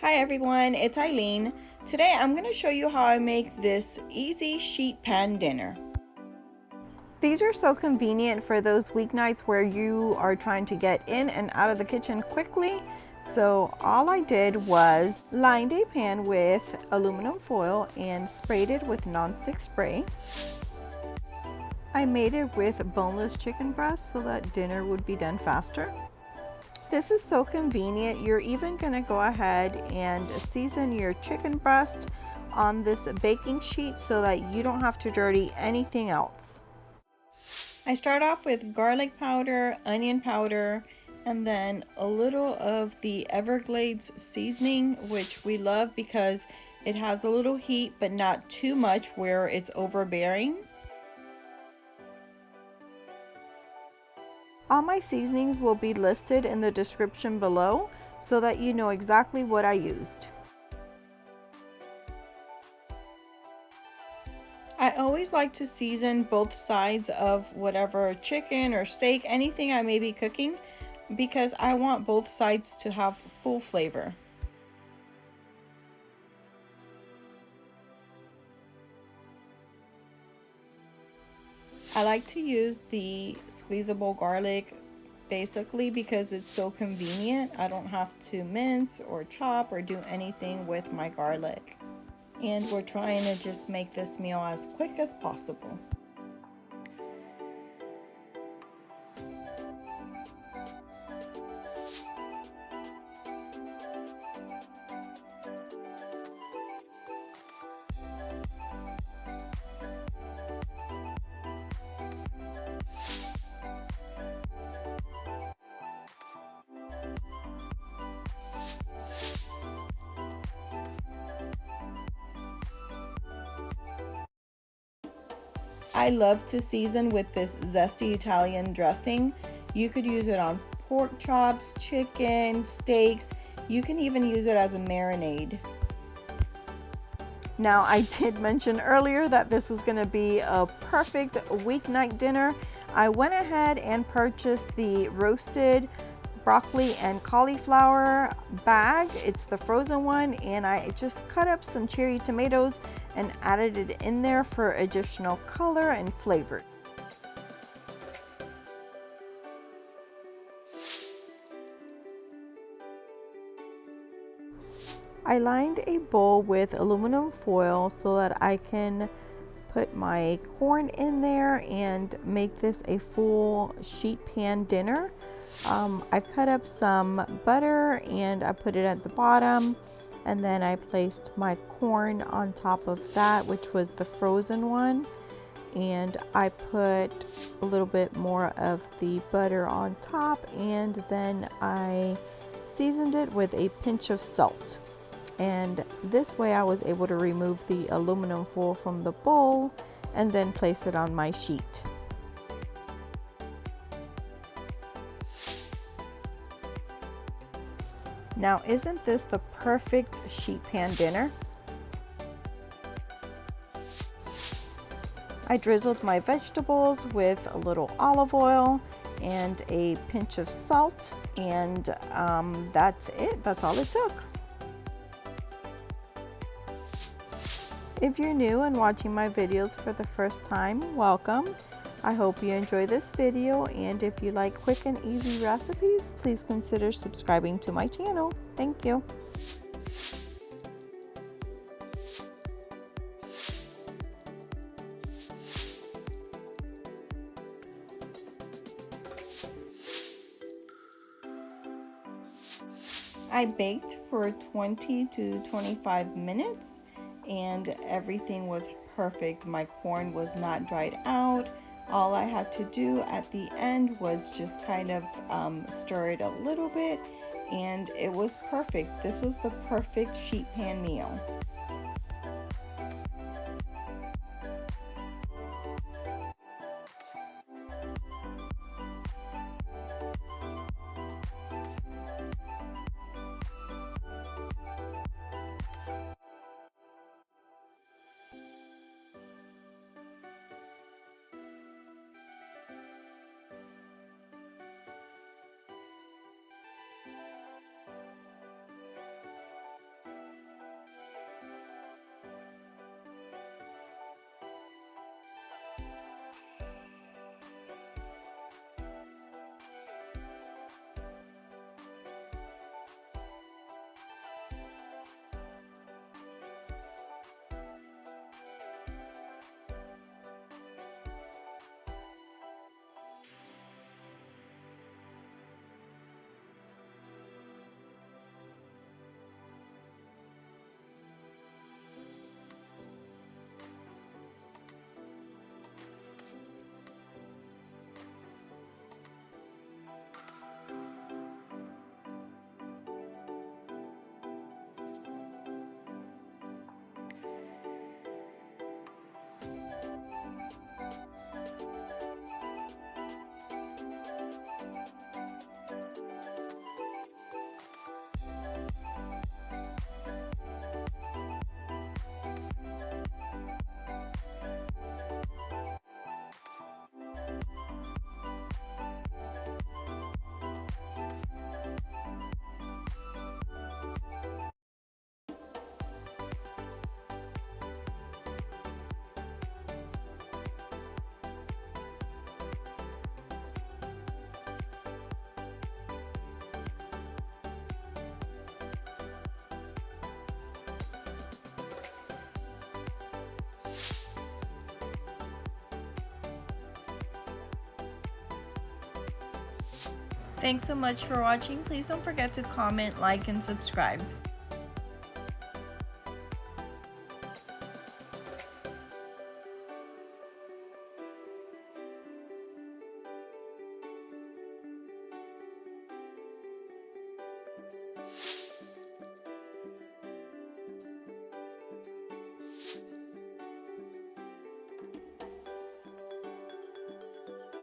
Hi everyone, it's Eileen. Today I'm going to show you how I make this easy sheet pan dinner. These are so convenient for those weeknights where you are trying to get in and out of the kitchen quickly. So all I did was lined a pan with aluminum foil and sprayed it with nonstick spray. I made it with boneless chicken breast so that dinner would be done faster. This is so convenient. You're even going to go ahead and season your chicken breast on this baking sheet so that you don't have to dirty anything else. I start off with garlic powder, onion powder, and then a little of the Everglades seasoning, which we love because it has a little heat but not too much where it's overbearing. All my seasonings will be listed in the description below so that you know exactly what I used. I always like to season both sides of whatever chicken or steak, anything I may be cooking, because I want both sides to have full flavor. I like to use the squeezable garlic basically because it's so convenient. I don't have to mince or chop or do anything with my garlic. And we're trying to just make this meal as quick as possible. I love to season with this Zesty Italian dressing. You could use it on pork chops, chicken, steaks. You can even use it as a marinade. Now, I did mention earlier that this was going to be a perfect weeknight dinner. I went ahead and purchased the roasted broccoli and cauliflower bag. It's the frozen one, and I just cut up some cherry tomatoes and added it in there for additional color and flavor. I lined a bowl with aluminum foil so that I can put my corn in there and make this a full sheet pan dinner. I cut up some butter and I put it at the bottom, and then I placed my corn on top of that, which was the frozen one, and I put a little bit more of the butter on top, and then I seasoned it with a pinch of salt. And this way I was able to remove the aluminum foil from the bowl and then place it on my sheet. Now, isn't this the perfect sheet pan dinner? I drizzled my vegetables with a little olive oil and a pinch of salt, and that's it. That's all it took. If you're new and watching my videos for the first time, welcome. I hope you enjoy this video, and if you like quick and easy recipes, please consider subscribing to my channel. Thank you. I baked for 20 to 25 minutes and everything was perfect. My corn was not dried out. All I had to do at the end was just kind of stir it a little bit, and it was perfect. This was the perfect sheet pan meal. Thanks so much for watching. Please don't forget to comment, like, and subscribe.